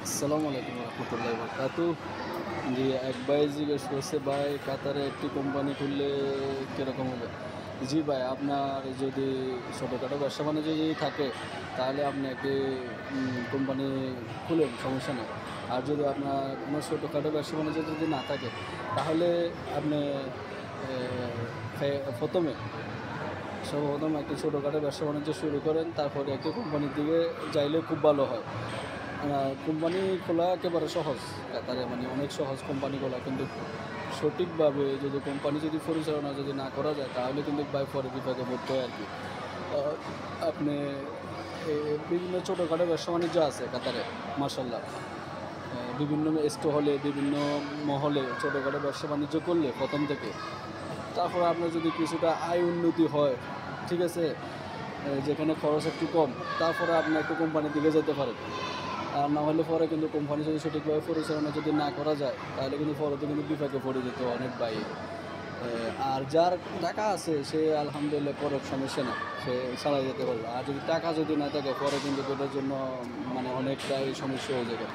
আসসালামু আলাইকুম রহমতুল্লাহ বরকাতু। জি, এক ভাই জিজ্ঞেস করছে, ভাই কাতারে একটি কোম্পানি খুললে কীরকম হবে? জি ভাই, আপনার যদি ছোটোখাটো ব্যবসা বাণিজ্য যদি থাকে তাহলে আপনি একটি কোম্পানি খুলেন, সমস্যা নেই। আর যদি আপনার কোনো ছোটোখাটো ব্যবসা বাণিজ্য যদি না থাকে তাহলে আপনি প্রথমে সর্বপ্রথম একটি ছোটোখাটো ব্যবসা বাণিজ্য শুরু করেন, তারপরে একটি কোম্পানির দিকে যাইলে খুব ভালো হয়। কোম্পানি খোলা একেবারে সহজ কাতারে, মানে অনেক সহজ কোম্পানি খোলা, কিন্তু সঠিকভাবে যদি কোম্পানি যদি পরিচালনা যদি না করা যায় তাহলে কিন্তু পরে বিপাকে পড়তে হয় আর কি। আপনি বিভিন্ন ছোটোখাটো ব্যবসা বাণিজ্য আছে কাতারে, মার্শাল্লাহ। বিভিন্ন স্টলে, বিভিন্ন মহলে ছোটোখাটো ব্যবসা বাণিজ্য করলে প্রথম থেকে, তারপরে আপনার যদি কিছুটা আয় উন্নতি হয়, ঠিক আছে, যেখানে খরচ একটু কম, তারপরে আপনি একটু কোম্পানির দিকে যেতে পারেন। আর না হলে পরে কিন্তু কোম্পানি যদি সঠিকভাবে পরিচালনা যদি না করা যায় তাহলে কিন্তু পরে তো কিন্তু বিপাকে পড়ে যেত অনেক ভাই। আর যার টাকা আছে সে আলহামদুলিল্লাহ পরে সমস্যা না, সে চালাই যেতে পারবে। আর যদি টাকা যদি না থাকে পরে কিন্তু এটার জন্য মানে অনেকটাই সমস্যা হয়ে যাবে।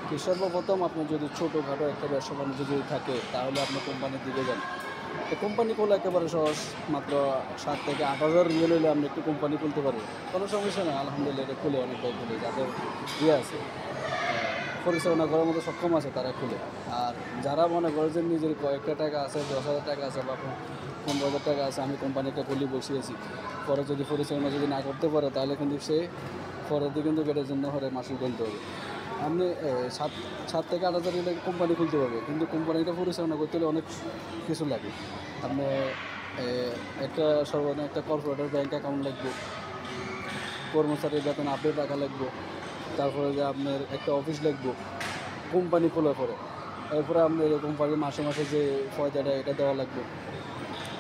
তো সর্বপ্রথম আপনার যদি ছোটোখাটো একটা ব্যবসা বাণিজ্য যদি থাকে তাহলে আপনি কোম্পানির দিকে যান। তো কোম্পানি খোলা একেবারে সহজ, মাত্র 7 থেকে 8 হাজার রিয়েল হলে আপনি একটু কোম্পানি খুলতে পারবেন, কোনো সমস্যা নেই। আলহামদুলিল্লাহ এটা খুলে অনেক ভাই খুলে, যাদের আছে পরিচালনা করার মতো সক্ষম আছে তারা খুলে। আর যারা মনে করে যে নিজের কয়েকটা টাকা আছে, 10,000 টাকা আছে বা 15,000 টাকা আছে, আমি কোম্পানিটা খুলে বসিয়েছি, পরে যদি পরিচালনা যদি না করতে পারে তাহলে কিন্তু সে পরের দিকে কিন্তু এটার জন্য হরে মাসুল গুনতে হবে। আপনি 7 থেকে 8 হাজার কোম্পানি খুলতে পারবে, কিন্তু কোম্পানিটা পরিচালনা করতে হলে অনেক কিছু লাগে। আপনি একটা সর্বপ্রথম একটা কর্পোরেটের ব্যাঙ্ক অ্যাকাউন্ট লাগবে, কর্মচারীর বেতন আপডেট রাখা লাগবে, তারপরে যে আপনার একটা অফিস লাগবে কোম্পানি খোলার পরে। এরপরে আপনার কোম্পানির মাসে মাসে যে ফয়দাটা এটা দেওয়া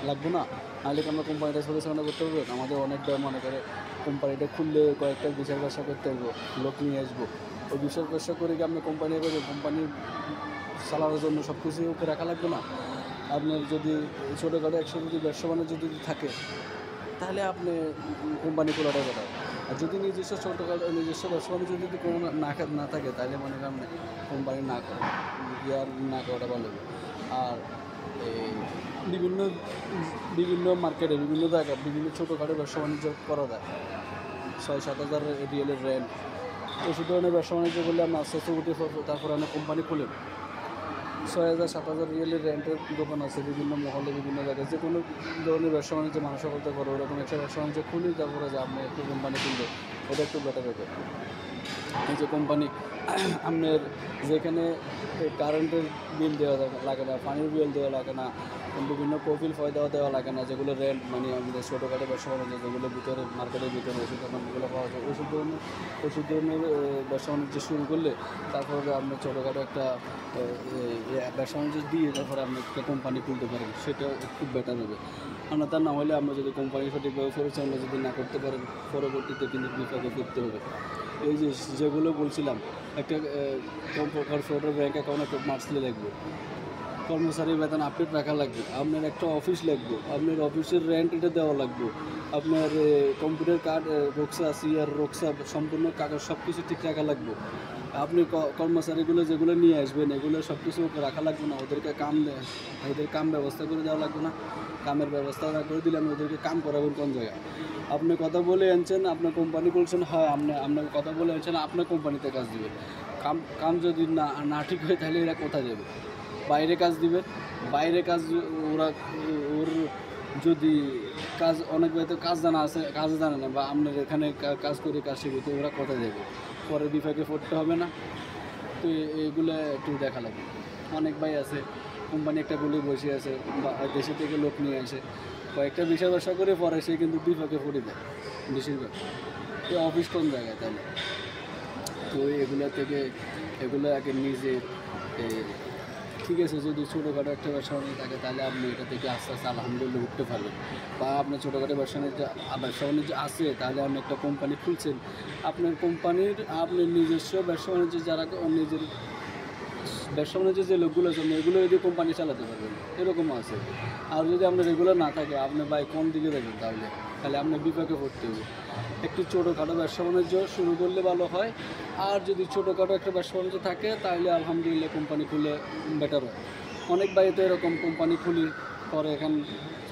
লাগবে না, নাহলে কি আমরা কোম্পানিটা পরিচালনা করতে পারবো? আমাদের অনেকটা মনে করে কোম্পানিটা খুললে কয়েকটা বিচার ব্যবসা করতে পারবো, লোক নিয়ে আসবো, ওই বিচার ব্যবসা করে কি আপনার কোম্পানি করবে, কোম্পানি চালানোর জন্য সব কিছু ওকে রাখা লাগবে না? আপনার যদি ছোটোখাটো একশো যদি ব্যবসা বাণিজ্য যদি থাকে তাহলে আপনি কোম্পানি খোলাটা বেটার। আর যদি নিজস্ব ব্যবসা বাণিজ্য যদি কোনো না থাকে তাহলে মনে করেন আপনি কোম্পানি না করেন, আর না করাটা ভালো হবে। আর এই বিভিন্ন বিভিন্ন মার্কেটে, বিভিন্ন জায়গায় বিভিন্ন ছোটোখাটো ব্যবসা বাণিজ্য করা যায়। 6-7 হাজার রিয়েলের রেন্ট, ওষুধ ধরনের ব্যবসা বাণিজ্য করলে আমরা আস্তে আস্তে উঠে পড়বো, তারপরে আমরা কোম্পানি খুলেন। 6,000-7,000 রিয়েলের রেন্টের দোকান আছে বিভিন্ন মহলে, বিভিন্ন জায়গায়, যে কোনো ধরনের ব্যবসা বাণিজ্য মানুষ করতে পারে। ওরকম একটা ব্যবসা বাণিজ্য খুলি, তারপরে যে আপনি একটু কোম্পানি খুলবে, ওটা একটু বেটার হবে। এই যে কোম্পানি আপনার যেখানে কারেন্টের বিল দেওয়া লাগে না, পানির বিল দেওয়া লাগে না, বিভিন্ন প্রফিল ফয়দাও দেওয়া লাগে না, যেগুলো রেন্ট মানে আমাদের ছোটোখাটো ব্যবসা বাণিজ্য যেগুলো ভিতরে মার্কেটের ভিতরে ওষুধ দোকানগুলো পাওয়া যায়, ওষুধ ধরনের ব্যবসা বাণিজ্য শুরু করলে তারপরে আপনি ছোটোখাটো একটা ব্যবসা বাণিজ্য দিয়ে তারপরে আপনি একটা কোম্পানি খুলতে পারেন, সেটা খুব বেটার হবে। আর তা না হলে আমরা যদি কোম্পানি সঠিকভাবে পরিচালনা যদি না করতে পারেন পরবর্তীতে কিন্তু বিপদে পড়তে হবে। এই যে যেগুলো বলছিলাম, একটা কর্পোরেটের ব্যাঙ্ক অ্যাকাউন্ট একটা মার্সলে লাগবে, কর্মচারীর বেতন আপডেট রাখা লাগবে, আপনার একটা অফিস লাগবে, আপনার অফিসের রেন্ট এটা দেওয়া লাগবে, আপনার কম্পিউটার কার্ড রোকসা সিআর রোকসা সম্পূর্ণ কাগজ সব কিছু ঠিক রাখা লাগবে। আপনি কর্মচারীগুলো যেগুলো নিয়ে আসবেন এগুলো সব কিছু রাখা লাগবে না, ওদেরকে ওদের কাম ব্যবস্থা করে দেওয়া লাগবে না? কামের ব্যবস্থা না করে দিলে আমি ওদেরকে কাম করাবেন কোন জায়গায়? আপনি কথা বলে আনছেন, আপনার কোম্পানি বলছেন, হয় আপনার কথা বলে আনছেন, আপনার কোম্পানিতে কাজ দিবেন। কাম যদি না ঠিক হয় তাহলে এরা কোথায় যাবে? বাইরে কাজ দিবেন, বাইরে কাজ ওরা ওর যদি কাজ অনেক হয়তো কাজ জানা আছে, কাজ জানে না, বা আপনার এখানে কাজ করে কাজ শিখে, তো ওরা কোথায় যাবে? পরে বিপাকে পড়তে হবে না? তো এগুলো একটু দেখা লাগবে। অনেক ভাই আছে কোম্পানি একটা গুলি বসে আছে বা দেশে থেকে লোক নিয়ে আসে, কয়েকটা বিষয় ব্যবসা করে পরে সে কিন্তু বিপাকে পড়ে দেয় বেশিরভাগ। তো অফিস কোন জায়গায় তাহলে? তো এগুলো আগে নিজে ঠিক আছে, যদি ছোটোখাটো একটা ব্যবসা বাণিজ্য থাকে তাহলে আপনি এটা থেকে আস্তে আস্তে আলহামদুলিল্লাহ উঠতে পারবেন। বা আপনার ছোটোখাটো ব্যবসা বাণিজ্য আছে তাহলে আপনি একটা কোম্পানি খুলছেন, আপনার কোম্পানির আপনার নিজস্ব ব্যবসা বাণিজ্য যারা নিজের ব্যবসা বাণিজ্য যে লোকগুলো আছে এগুলো যদি কোম্পানি চালাতে পারবেন, এরকমও আছে। আর যদি আপনার রেগুলার না থাকে আপনি ভাই কোন দিকে যাবেন তাহলে? তাহলে আপনার বিপাকে পড়তে হবে। একটু ছোটোখাটো ব্যবসা বাণিজ্য শুরু করলে ভালো হয়। আর যদি ছোটোখাটো একটা ব্যবসা বাণিজ্য থাকে তাহলে আলহামদুলিল্লাহ কোম্পানি খুলে বেটার হয়। অনেক ভাই তো এরকম কোম্পানি খুলি পরে এখন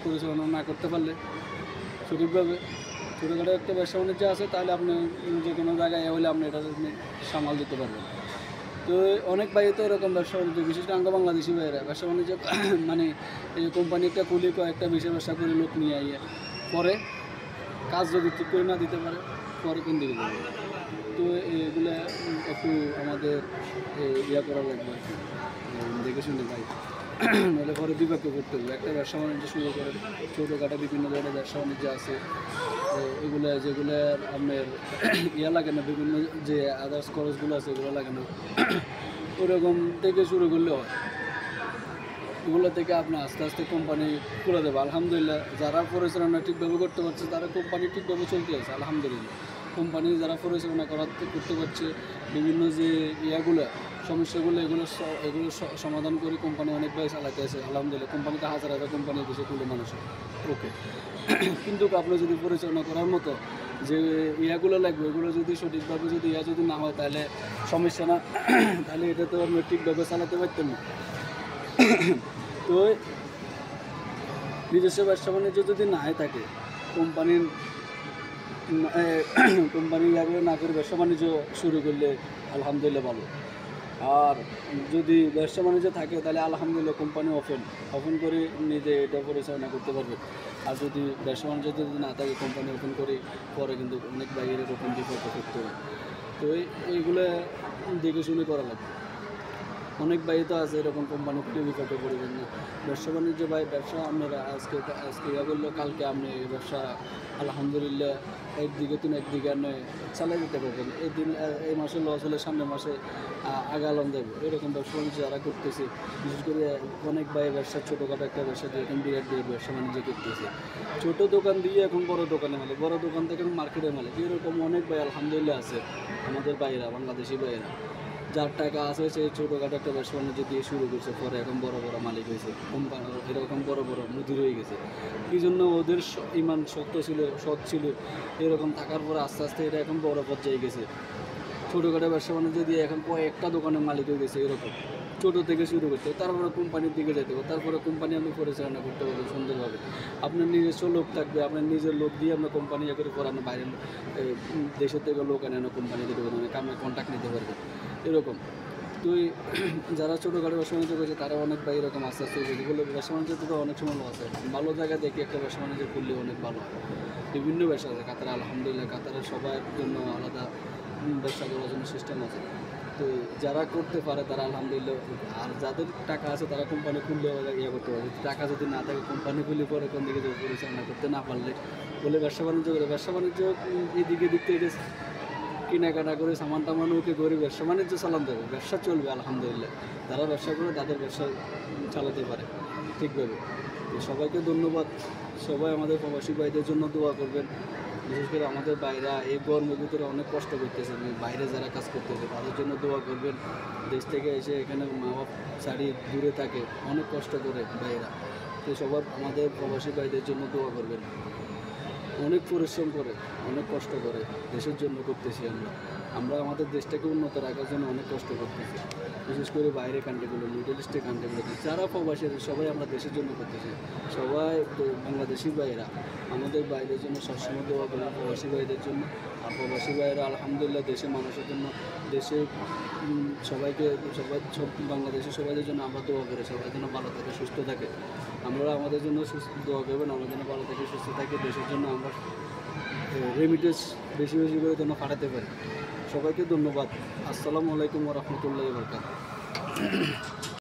পরিচালনা না করতে পারলে সঠিকভাবে ছোটোখাটো একটা ব্যবসা বাণিজ্য আছে তাহলে আপনি যে কোনো জায়গায় হলে আপনি এটা সামাল দিতে পারবেন। তো অনেক ভাই তো এরকম ব্যবসা বাণিজ্য বিশেষ করে আঙ্গ বাংলাদেশি ভাইয়েরা ব্যবসা বাণিজ্য মানে এই কোম্পানি একটা খুলি কয়েকটা বেশি ব্যবসা করে লোক নিয়ে আইয়ে পরে কাজ যদি ঠিক করে না দিতে পারে পরে কোন দিকে যাবে। তো এগুলো একটু আমাদের ইয়া করা লাগবে আর কি, দেখে শুনে ভাই নাহলে পরে বিপাকে করতে হবে। একটা ব্যবসা বাণিজ্য শুরু করে ছোটোখাটো বিভিন্ন ধরনের ব্যবসা বাণিজ্য আছে এগুলো যেগুলো আপনার ইয়া লাগে না, বিভিন্ন যে আদার্স খরচগুলো আছে এগুলো লাগে না, ওরকম থেকে শুরু করলে হয়। এগুলো থেকে আপনি আস্তে আস্তে কোম্পানি খুলে দেবে। আলহামদুলিল্লাহ যারা পরিচালনা ঠিকভাবে করতে পারছে তারা কোম্পানি ঠিকভাবে চলতে আছে আলহামদুলিল্লাহ। কোম্পানি যারা পরিচালনা করতে পারছে বিভিন্ন যে ইয়াগুলো সমস্যাগুলো এগুলো সমাধান করে কোম্পানি অনেকভাবে চালাতে আছে আলহামদুলিল্লাহ। কোম্পানিতে হাজার হাজার কোম্পানি দেশে তুলে মানুষের ওকে কিন্তু আপনি যদি পরিচালনা করার মতো যে ইয়াগুলো লাগবে এগুলো যদি সঠিকভাবে যদি ইয়া যদি না হয় তাহলে সমস্যা না, তাহলে এটা তো আপনি ঠিকভাবে চালাতে পারতেন না। তো নিজস্ব ব্যবসা বাণিজ্য যদি না থাকে কোম্পানির ইয়াগুলো না করে ব্যবসা বাণিজ্য শুরু করলে আলহামদুলিল্লাহ ভালো। আর যদি ব্যবসা বাণিজ্য থাকে তাহলে আলহামদুলিল্লাহ কোম্পানি ওপেন করে নিজে এটা পরিচালনা করতে পারবে। আর যদি ব্যবসা বাণিজ্য যদি না থাকে কোম্পানি ওপেন করে পরে কিন্তু অনেক বাইরে ওপেন বিপদে করতে হবে। তো এইগুলো দেখে শুনে করা লাগবে। অনেক ভাই তো আছে এরকম কোম্পানি খুলে বিপদে পড়বেন না। ব্যবসা বাণিজ্য ভাই ব্যবসা আপনারা আজকে ইয়া করলো কালকে আপনি এই ব্যবসা আলহামদুলিল্লাহ একদিকে আপনি চালাই দিতে পারবেন। এই মাসে লস হলে সামনের মাসে আগালন দেবে। এরকম ব্যবসা বাণিজ্য যারা করতেছে বিশেষ করে অনেক ভাই ব্যবসা ছোটোখাটো একটা ব্যবসা দিয়ে এখন বিরাট ব্যবসা বাণিজ্য করতেছে। ছোটো দোকান দিয়ে এখন বড় দোকানে মালিক, বড় দোকান থেকে মার্কেটে মালিক, এরকম অনেক ভাই আলহামদুলিল্লাহ আছে আমাদের ভাইয়েরা, বাংলাদেশি ভাইয়েরা। যার টাকা আছে সে ছোটোখাটো একটা ব্যবসা বাণিজ্য দিয়ে শুরু করছে পরে এখন বড় বড় মালিক হয়েছে, কোম্পানি এরকম বড় বড় মুদির হয়ে গেছে। এই জন্য ওদের ইমান সৎ ছিল এরকম থাকার পরে আস্তে আস্তে এটা এখন বড় পর্যায়ে গেছে। ছোটোখাটো ব্যবসা বাণিজ্য দিয়ে এখন কয়েকটা দোকানের মালিক হয়ে গেছে। এরকম ছোটো থেকে শুরু করতে হবে, তারপরে কোম্পানির দিকে যেতে হবে, তারপরে কোম্পানি আপনি পরিচালনা করতে পারবেন সুন্দরভাবে। আপনার নিজস্ব লোক থাকবে, আপনার নিজের লোক দিয়ে আপনার কোম্পানি ইয়ে করে করানো, বাইরের দেশের থেকে লোক আনানো কোম্পানি দিতে পারবেন, আপনার কন্ট্যাক্ট নিতে পারবেন এরকম। তুই যারা ছোটোখাটো ব্যবসা বাণিজ্য করেছে তারা অনেক ভাই এরকম আস্তে আস্তে যেগুলো ব্যবসা বাণিজ্য তো অনেক সময় লস হয়। ভালো জায়গা দেখে একটা ব্যবসা বাণিজ্য করলে অনেক ভালো হয়। বিভিন্ন ব্যবসা আছে কাতারে আলহামদুলিল্লাহ, কাতারের সবার জন্য আলাদা ব্যবসা করার জন্য সিস্টেম আছে। তো যারা করতে পারে তারা আলহামদুলিল্লাহ, আর যাদের টাকা আছে তারা কোম্পানি খুললে ইয়ে করতে পারে। টাকা যদি না থাকে কোম্পানি খুলে পরে কোন দিকে পরিচালনা করতে না পারলে বলে ব্যবসা বাণিজ্য করে ব্যবসা বাণিজ্য এদিকে দিক থেকে কেনাকাটা করে সামান টামান ওকে করে ব্যবসা বাণিজ্য চালান দেবে, ব্যবসা চলবে আলহামদুলিল্লাহ। যারা ব্যবসা করে তাদের ব্যবসা চালাতে পারে ঠিকভাবে। তো সবাইকে ধন্যবাদ। সবাই আমাদের প্রবাসী ভাইদের জন্য দোয়া করবেন। বিশেষ করে আমাদের বাইরা এই গরমের ভিতরে অনেক কষ্ট করতেছে, বাইরে যারা কাজ করতেছে তাদের জন্য দোয়া করবেন। দেশ থেকে এসে এখানে মা বাপ ছাড়িয়ে দূরে থাকে, অনেক কষ্ট করে বাইরা। তো সবার আমাদের প্রবাসী ভাইদের জন্য দোয়া করবেন। অনেক পরিশ্রম করে অনেক কষ্ট করে দেশের জন্য করতেছি আমরা আমাদের দেশটাকে উন্নত রাখার জন্য অনেক কষ্ট করতেছি। বিশেষ করে বাইরের কান্ট্রিগুলো, মিডল ইস্টের কান্ট্রিগুলো যারা প্রবাসী সবাই আমরা দেশের জন্য করতেছি। সবাই বাংলাদেশি ভাইয়েরা আমাদের বাইরের জন্য সবসময় দোয়া করি, প্রবাসী ভাইদের জন্য। আর প্রবাসী ভাইয়েরা আলহামদুলিল্লাহ দেশের মানুষের জন্য, দেশে সবাইকে সব বাংলাদেশের সবাইদের জন্য আমরা দোয়া করি, সবাই যেন ভালো থাকে সুস্থ থাকে। আমরা আমাদের জন্য দোয়া করবেন, আমরা যেন ভালো থাকে সুস্থ থাকি, দেশের জন্য আমরা রেমিটেন্স বেশি বেশি করে যেন পাঠাতে পারি। সবাইকে ধন্যবাদ। আসসালামু আলাইকুম ওয়া রাহমাতুল্লাহি ওয়া বারাকাতুহু।